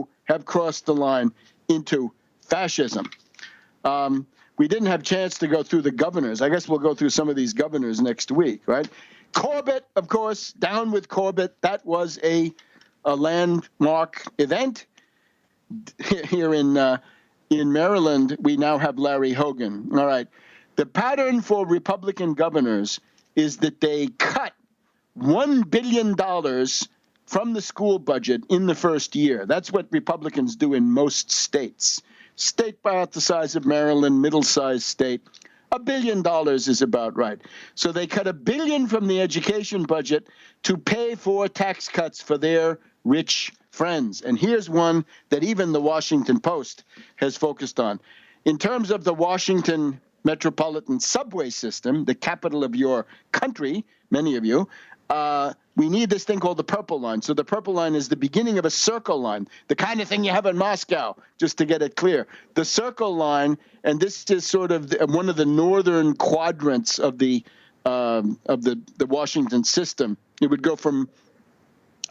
to have crossed the line into fascism. We didn't have a chance to go through the governors. I guess we'll go through some of these governors next week, right? Corbett, of course, down with Corbett. That was a landmark event. Here in Maryland, we now have Larry Hogan. All right. The pattern for Republican governors is that they cut $1 billion from the school budget in the first year. That's what Republicans do in most states. State about the size of Maryland, middle-sized state, $1 billion is about right. So they cut $1 billion from the education budget to pay for tax cuts for their rich friends. And here's one that even the Washington Post has focused on. In terms of the Washington metropolitan subway system, the capital of your country, many of you, we need this thing called the Purple Line. So the Purple Line is the beginning of a circle line, the kind of thing you have in Moscow, just to get it clear. The Circle Line, and this is sort of one of the northern quadrants of the Washington system. It would go from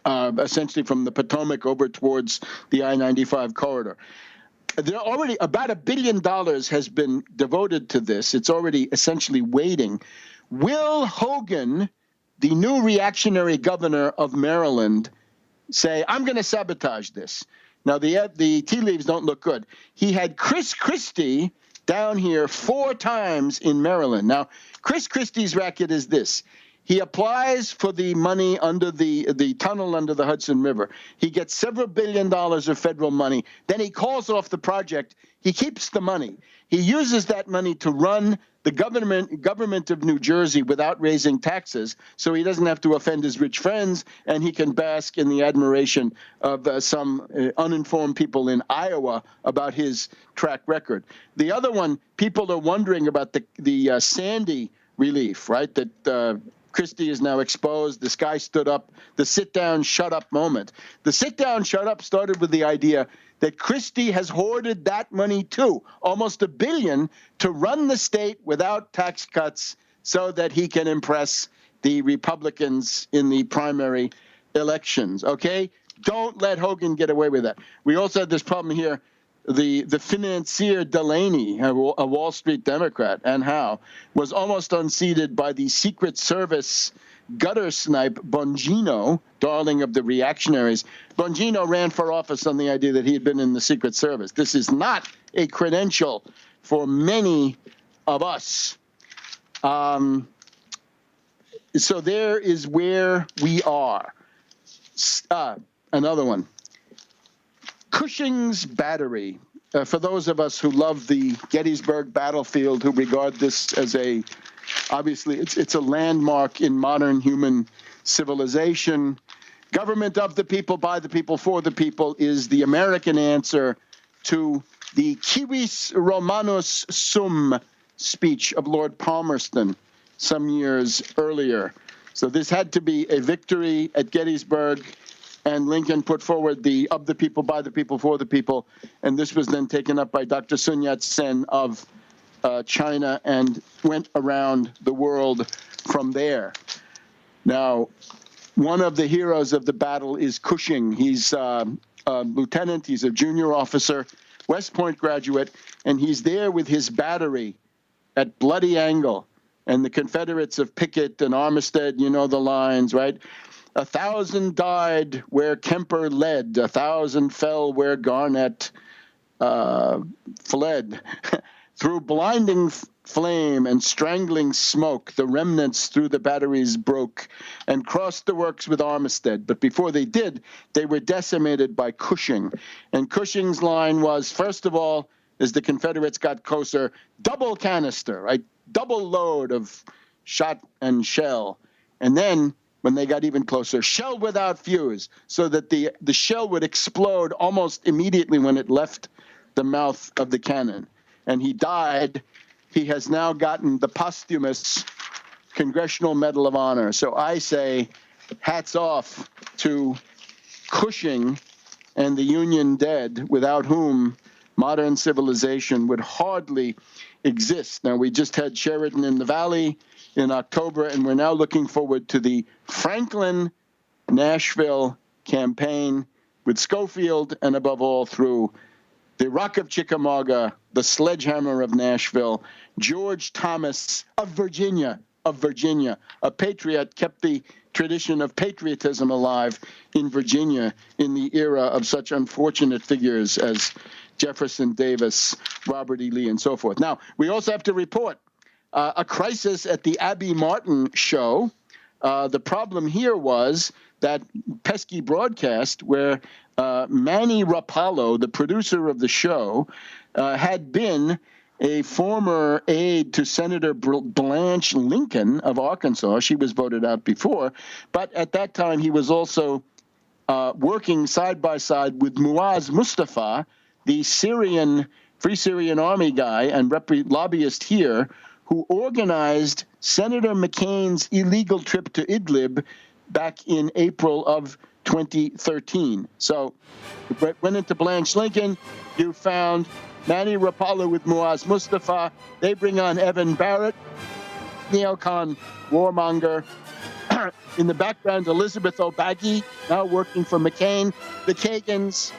essentially from the Potomac over towards the I-95 corridor. There already about $1 billion has been devoted to this. It's already essentially waiting. Will Hogan, the new reactionary governor of Maryland, say, I'm going to sabotage this? Now, the tea leaves don't look good. He had Chris Christie down here 4 times in Maryland. Now, Chris Christie's racket is this. He applies for the money under the tunnel under the Hudson River. He gets several $1 billion of federal money. Then he calls off the project. He keeps the money. He uses that money to run the government of New Jersey without raising taxes, so he doesn't have to offend his rich friends, and he can bask in the admiration of some uninformed people in Iowa about his track record. The other one, people are wondering about the Sandy relief, right? That Christie is now exposed. This guy stood up. The sit down, shut up moment. The sit down, shut up started with the idea that Christie has hoarded that money too, almost $1 billion, to run the state without tax cuts so that he can impress the Republicans in the primary elections. Okay? Don't let Hogan get away with that. We also had this problem here. The financier Delaney, a Wall Street Democrat, and Howe, was almost unseated by the Secret Service gutter snipe Bongino, darling of the reactionaries. Bongino ran for office on the idea that he had been in the Secret Service. This is not a credential for many of us. So there is where we are. Another one. Cushing's Battery. For those of us who love the Gettysburg battlefield, who regard this as obviously it's a landmark in modern human civilization. Government of the people, by the people, for the people is the American answer to the Civis Romanus Sum speech of Lord Palmerston some years earlier. So this had to be a victory at Gettysburg. And Lincoln put forward the of the people, by the people, for the people. And this was then taken up by Dr. Sun Yat-sen of China and went around the world from there. Now, one of the heroes of the battle is Cushing. He's a lieutenant. He's a junior officer, West Point graduate, and he's there with his battery at Bloody Angle. And the Confederates of Pickett and Armistead, you know the lines, right? 1,000 died where Kemper led, 1,000 fell where Garnett fled. Through blinding flame and strangling smoke, the remnants through the batteries broke and crossed the works with Armistead. But before they did, they were decimated by Cushing. And Cushing's line was, first of all, as the Confederates got closer, double canister, right? Double load of shot and shell. And then, when they got even closer, shell without fuse, so that the shell would explode almost immediately when it left the mouth of the cannon. And he died. He has now gotten the posthumous Congressional Medal of Honor. So I say hats off to Cushing and the Union dead, without whom modern civilization would hardly exist. Now, we just had Sheridan in the Valley in October, and we're now looking forward to the Franklin-Nashville campaign with Schofield, and above all through the Rock of Chickamauga, the Sledgehammer of Nashville, George Thomas of Virginia, a patriot, kept the tradition of patriotism alive in Virginia in the era of such unfortunate figures as Jefferson Davis, Robert E. Lee, and so forth. Now, we also have to report a crisis at the Abby Martin show. The problem here was that pesky broadcast where Manny Rapallo, the producer of the show, had been a former aide to Senator Blanche Lincoln of Arkansas. She was voted out before, but at that time he was also working side by side with Muaz Mustafa, the Free Syrian Army guy and lobbyist here, who organized Senator McCain's illegal trip to Idlib back in April of 2013. So went into Blanche Lincoln. You found Manny Rapallo with Muaz Mustafa. They bring on Evan Barrett, neocon warmonger. In the background, Elizabeth O'Baggy, now working for McCain. The Kagans,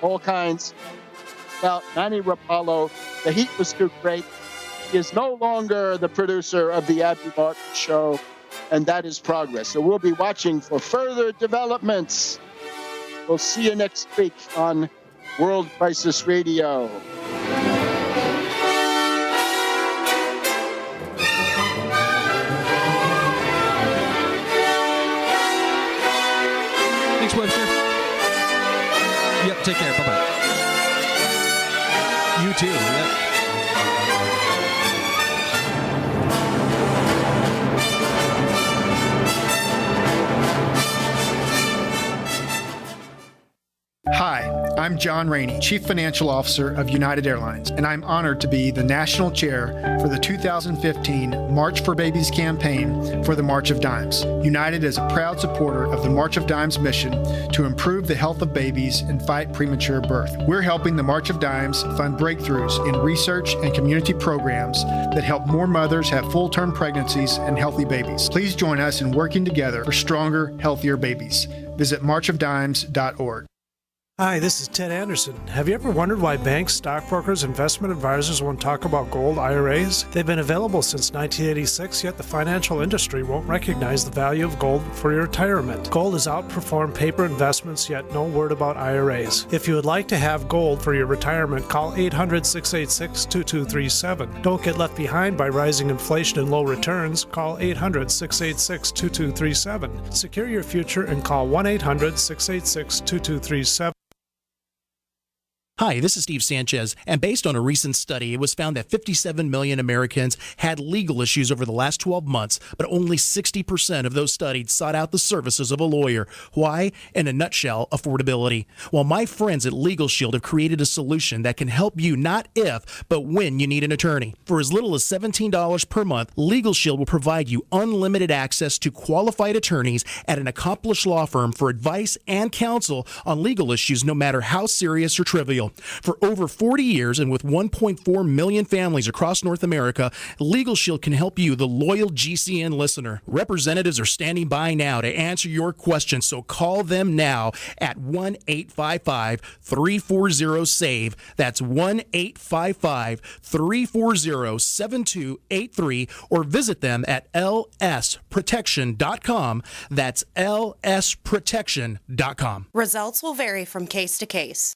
all kinds. Well, Manny Rapallo, the heat was too great. He is no longer the producer of the Abby Martin show, and that is progress. So we'll be watching for further developments. We'll see you next week on World Crisis Radio. Thanks, Webster. Yep, take care. Bye-bye. You too. Yep. Hi, I'm John Rainey, Chief Financial Officer of United Airlines, and I'm honored to be the National Chair for the 2015 March for Babies campaign for the March of Dimes. United is a proud supporter of the March of Dimes mission to improve the health of babies and fight premature birth. We're helping the March of Dimes fund breakthroughs in research and community programs that help more mothers have full-term pregnancies and healthy babies. Please join us in working together for stronger, healthier babies. Visit marchofdimes.org. Hi, this is Ted Anderson. Have you ever wondered why banks, stockbrokers, investment advisors won't talk about gold IRAs? They've been available since 1986, yet the financial industry won't recognize the value of gold for your retirement. Gold has outperformed paper investments, yet no word about IRAs. If you would like to have gold for your retirement, call 800-686-2237. Don't get left behind by rising inflation and low returns. Call 800-686-2237. Secure your future and call 1-800-686-2237. Hi, this is Steve Sanchez, and based on a recent study, it was found that 57 million Americans had legal issues over the last 12 months, but only 60% of those studied sought out the services of a lawyer. Why? In a nutshell, affordability. Well, my friends at Legal Shield have created a solution that can help you not if, but when you need an attorney. For as little as $17 per month, Legal Shield will provide you unlimited access to qualified attorneys at an accomplished law firm for advice and counsel on legal issues, no matter how serious or trivial. For over 40 years and with 1.4 million families across North America, Legal Shield can help you, the loyal GCN listener. Representatives are standing by now to answer your questions, so call them now at 1-855-340-SAVE. That's 1-855-340-7283, or visit them at lsprotection.com. That's lsprotection.com. Results will vary from case to case.